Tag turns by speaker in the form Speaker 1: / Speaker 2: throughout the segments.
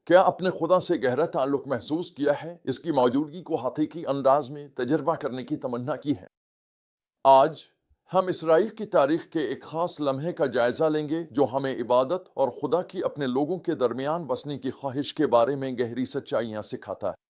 Speaker 1: کیا اپنے خدا سے گہرا تعلق محسوس کیا ہے؟ اس کی موجودگی کو حقیقی انداز میں تجربہ کرنے کی تمنا کی ہے۔ آج ہم اسرائیل کی تاریخ کے ایک خاص لمحے کا جائزہ لیں گے جو ہمیں عبادت اور خدا کی اپنے لوگوں کے درمیان بسنے کی خواہش کے بارے میں گہری سچائیاں سکھاتا ہے۔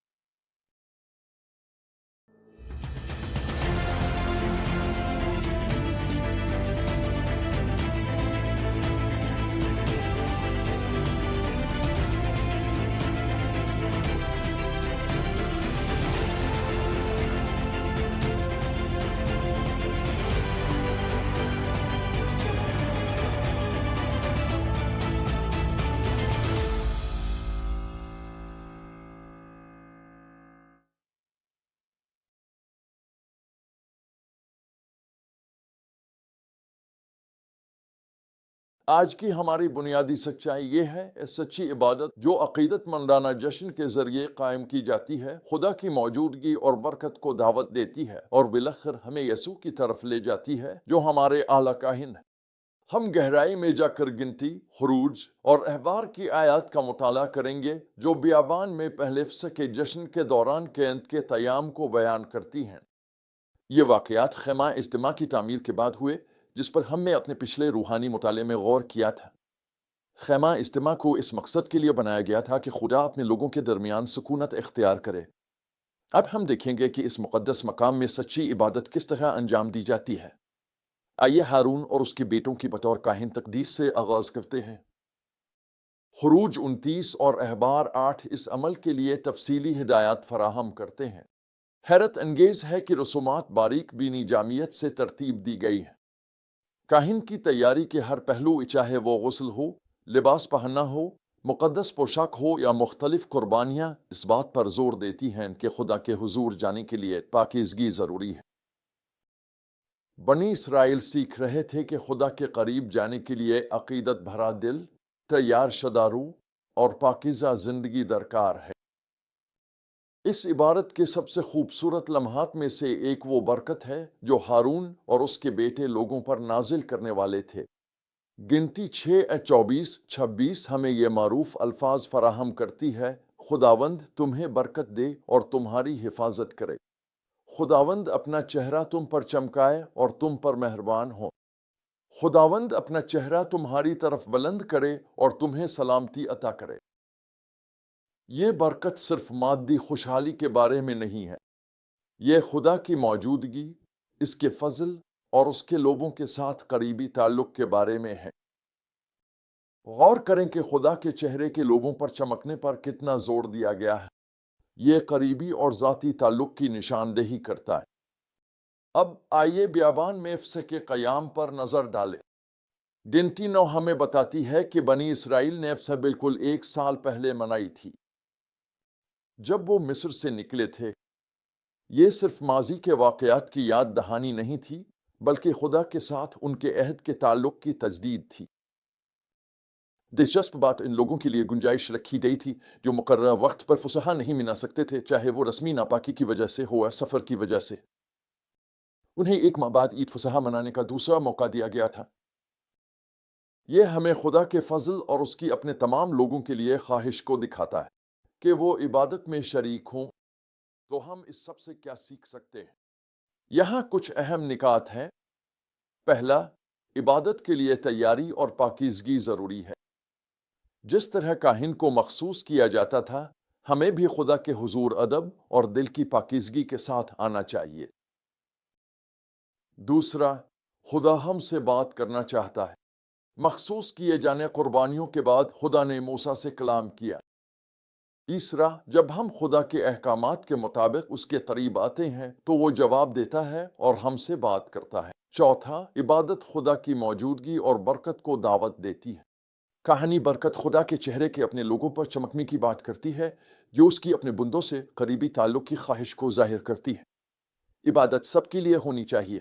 Speaker 1: آج کی ہماری بنیادی سچائی یہ ہے، اس سچی عبادت جو عقیدت مندانہ جشن کے ذریعے قائم کی جاتی ہے، خدا کی موجودگی اور برکت کو دعوت دیتی ہے اور بالآخر ہمیں یسوع کی طرف لے جاتی ہے جو ہمارے اعلیٰ کاہن ہے۔ ہم گہرائی میں جا کر گنتی، خروج اور احبار کی آیات کا مطالعہ کریں گے جو بیابان میں پہلے فصح کے جشن کے دوران قیامت کے قیام کو بیان کرتی ہیں۔ یہ واقعات خیمہ اجتماع کی تعمیر کے بعد ہوئے جس پر ہم نے اپنے پچھلے روحانی مطالعے میں غور کیا تھا۔ خیمہ اجتماع کو اس مقصد کے لیے بنایا گیا تھا کہ خدا اپنے لوگوں کے درمیان سکونت اختیار کرے۔ اب ہم دیکھیں گے کہ اس مقدس مقام میں سچی عبادت کس طرح انجام دی جاتی ہے۔ آئیے ہارون اور اس کے بیٹوں کی بطور کاہن تقدیس سے آغاز کرتے ہیں۔ خروج 29 اور احبار 8 اس عمل کے لیے تفصیلی ہدایات فراہم کرتے ہیں۔ حیرت انگیز ہے کہ رسومات باریک بینی جامعیت سے ترتیب دی گئی ہیں۔ کاہن کی تیاری کے ہر پہلو، چاہے وہ غسل ہو، لباس پہننا ہو، مقدس پوشاک ہو یا مختلف قربانیاں، اس بات پر زور دیتی ہیں کہ خدا کے حضور جانے کے لیے پاکیزگی ضروری ہے۔ بنی اسرائیل سیکھ رہے تھے کہ خدا کے قریب جانے کے لیے عقیدت بھرا دل، تیار شدہ روح اور پاکیزہ زندگی درکار ہے۔ اس عبارت کے سب سے خوبصورت لمحات میں سے ایک وہ برکت ہے جو ہارون اور اس کے بیٹے لوگوں پر نازل کرنے والے تھے۔ گنتی 6:24-26 ہمیں یہ معروف الفاظ فراہم کرتی ہے: خداوند تمہیں برکت دے اور تمہاری حفاظت کرے۔ خداوند اپنا چہرہ تم پر چمکائے اور تم پر مہربان ہو۔ خداوند اپنا چہرہ تمہاری طرف بلند کرے اور تمہیں سلامتی عطا کرے۔ یہ برکت صرف مادی خوشحالی کے بارے میں نہیں ہے، یہ خدا کی موجودگی، اس کے فضل اور اس کے لوگوں کے ساتھ قریبی تعلق کے بارے میں ہے۔ غور کریں کہ خدا کے چہرے کے لوگوں پر چمکنے پر کتنا زور دیا گیا ہے۔ یہ قریبی اور ذاتی تعلق کی نشاندہی کرتا ہے۔ اب آئیے بیابان میں فصح کے قیام پر نظر ڈالیں۔ گنتی 9 ہمیں بتاتی ہے کہ بنی اسرائیل نے فصح بالکل 1 سال پہلے منائی تھی جب وہ مصر سے نکلے تھے۔ یہ صرف ماضی کے واقعات کی یاد دہانی نہیں تھی بلکہ خدا کے ساتھ ان کے عہد کے تعلق کی تجدید تھی۔ دلچسپ بات، ان لوگوں کے لیے گنجائش رکھی گئی تھی جو مقررہ وقت پر فصح نہیں منا سکتے تھے، چاہے وہ رسمی ناپاکی کی وجہ سے ہو یا سفر کی وجہ سے۔ انہیں 1 ماہ بعد عید فصح منانے کا دوسرا موقع دیا گیا تھا۔ یہ ہمیں خدا کے فضل اور اس کی اپنے تمام لوگوں کے لیے خواہش کو دکھاتا ہے کہ وہ عبادت میں شریک ہوں۔ تو ہم اس سب سے کیا سیکھ سکتے ہیں؟ یہاں کچھ اہم نکات ہیں۔ پہلا، عبادت کے لیے تیاری اور پاکیزگی ضروری ہے۔ جس طرح کاہن کو مخصوص کیا جاتا تھا، ہمیں بھی خدا کے حضور ادب اور دل کی پاکیزگی کے ساتھ آنا چاہیے۔ دوسرا، خدا ہم سے بات کرنا چاہتا ہے۔ مخصوص کیے جانے قربانیوں کے بعد خدا نے موسیٰ سے کلام کیا۔ تیسرا، جب ہم خدا کے احکامات کے مطابق اس کے قریب آتے ہیں تو وہ جواب دیتا ہے اور ہم سے بات کرتا ہے۔ چوتھا، عبادت خدا کی موجودگی اور برکت کو دعوت دیتی ہے۔ کہانی برکت خدا کے چہرے کے اپنے لوگوں پر چمکنے کی بات کرتی ہے جو اس کی اپنے بندوں سے قریبی تعلق کی خواہش کو ظاہر کرتی ہے۔ عبادت سب کے لیے ہونی چاہیے۔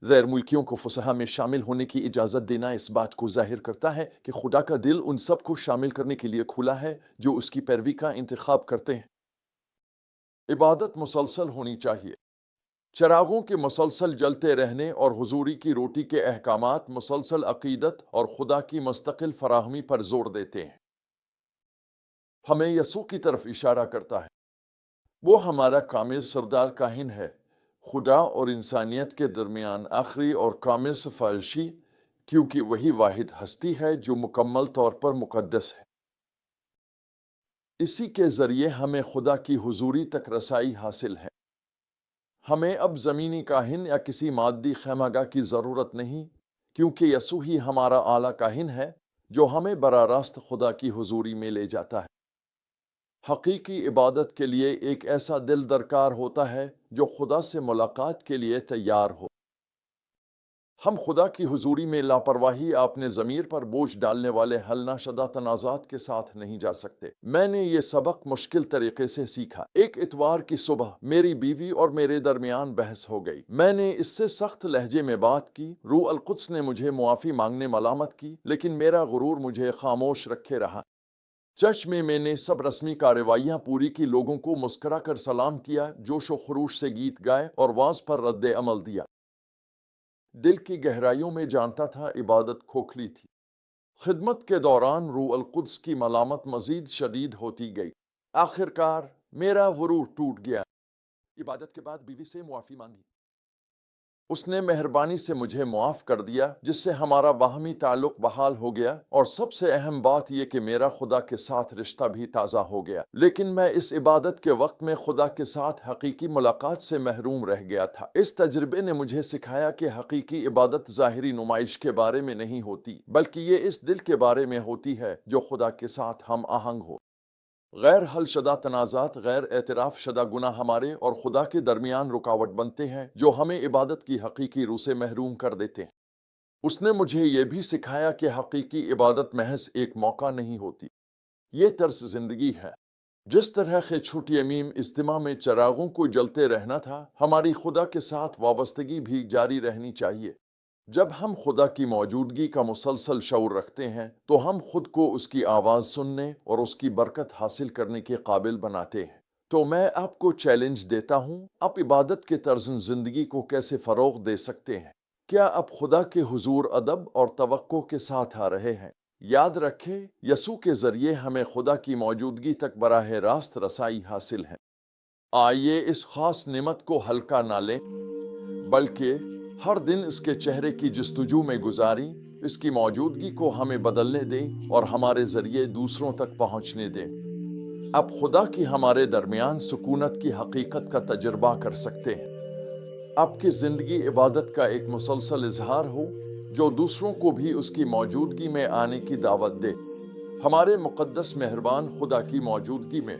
Speaker 1: غیر ملکیوں کو فصح میں شامل ہونے کی اجازت دینا اس بات کو ظاہر کرتا ہے کہ خدا کا دل ان سب کو شامل کرنے کے لیے کھلا ہے جو اس کی پیروی کا انتخاب کرتے ہیں۔ عبادت مسلسل ہونی چاہیے۔ چراغوں کے مسلسل جلتے رہنے اور حضوری کی روٹی کے احکامات مسلسل عقیدت اور خدا کی مستقل فراہمی پر زور دیتے ہیں۔ ہمیں یسوع کی طرف اشارہ کرتا ہے۔ وہ ہمارا کامل سردار کاہن ہے، خدا اور انسانیت کے درمیان آخری اور کامل سفارشی، کیونکہ وہی واحد ہستی ہے جو مکمل طور پر مقدس ہے۔ اسی کے ذریعے ہمیں خدا کی حضوری تک رسائی حاصل ہے۔ ہمیں اب زمینی کاہن یا کسی مادی خیمگاہ کی ضرورت نہیں، کیونکہ یسوع ہی ہمارا اعلیٰ کاہن ہے جو ہمیں براہ راست خدا کی حضوری میں لے جاتا ہے۔ حقیقی عبادت کے لیے ایک ایسا دل درکار ہوتا ہے جو خدا سے ملاقات کے لیے تیار ہو۔ ہم خدا کی حضوری میں لاپرواہی اپنے ضمیر پر بوجھ ڈالنے والے حل نہ شدہ تنازعات کے ساتھ نہیں جا سکتے۔ میں نے یہ سبق مشکل طریقے سے سیکھا۔ ایک اتوار کی صبح میری بیوی اور میرے درمیان بحث ہو گئی۔ میں نے اس سے سخت لہجے میں بات کی، روح القدس نے مجھے معافی مانگنے ملامت کی، لیکن میرا غرور مجھے خاموش رکھے رہا۔ چرچ میں نے سب رسمی کارروائیاں پوری کی، لوگوں کو مسکرا کر سلام کیا، جوش و خروش سے گیت گائے اور واز پر رد عمل دیا۔ دل کی گہرائیوں میں جانتا تھا عبادت کھوکھلی تھی۔ خدمت کے دوران روح القدس کی ملامت مزید شدید ہوتی گئی۔ آخر کار میرا غرور ٹوٹ گیا۔ عبادت کے بعد بیوی سے معافی مانگی۔ اس نے مہربانی سے مجھے معاف کر دیا، جس سے ہمارا باہمی تعلق بحال ہو گیا، اور سب سے اہم بات یہ کہ میرا خدا کے ساتھ رشتہ بھی تازہ ہو گیا۔ لیکن میں اس عبادت کے وقت میں خدا کے ساتھ حقیقی ملاقات سے محروم رہ گیا تھا۔ اس تجربے نے مجھے سکھایا کہ حقیقی عبادت ظاہری نمائش کے بارے میں نہیں ہوتی، بلکہ یہ اس دل کے بارے میں ہوتی ہے جو خدا کے ساتھ ہم آہنگ ہو۔ غیر حل شدہ تنازعات، غیر اعتراف شدہ گناہ ہمارے اور خدا کے درمیان رکاوٹ بنتے ہیں، جو ہمیں عبادت کی حقیقی روح سے محروم کر دیتے ہیں۔ اس نے مجھے یہ بھی سکھایا کہ حقیقی عبادت محض ایک موقع نہیں ہوتی، یہ طرز زندگی ہے۔ جس طرح کہ چھوٹ یمیم اجتماع میں چراغوں کو جلتے رہنا تھا، ہماری خدا کے ساتھ وابستگی بھی جاری رہنی چاہیے۔ جب ہم خدا کی موجودگی کا مسلسل شعور رکھتے ہیں تو ہم خود کو اس کی آواز سننے اور اس کی برکت حاصل کرنے کے قابل بناتے ہیں۔ تو میں آپ کو چیلنج دیتا ہوں، آپ عبادت کے طرز زندگی کو کیسے فروغ دے سکتے ہیں؟ کیا آپ خدا کے حضور ادب اور توقع کے ساتھ آ رہے ہیں؟ یاد رکھیں، یسوع کے ذریعے ہمیں خدا کی موجودگی تک براہ راست رسائی حاصل ہے۔ آئیے اس خاص نعمت کو ہلکا نہ لیں، بلکہ ہر دن اس کے چہرے کی جستجو میں گزاریں، اس کی موجودگی کو ہمیں بدلنے دیں اور ہمارے ذریعے دوسروں تک پہنچنے دیں۔ اب خدا کی ہمارے درمیان سکونت کی حقیقت کا تجربہ کر سکتے ہیں۔ آپ کی زندگی عبادت کا ایک مسلسل اظہار ہو جو دوسروں کو بھی اس کی موجودگی میں آنے کی دعوت دے۔ ہمارے مقدس مہربان خدا کی موجودگی میں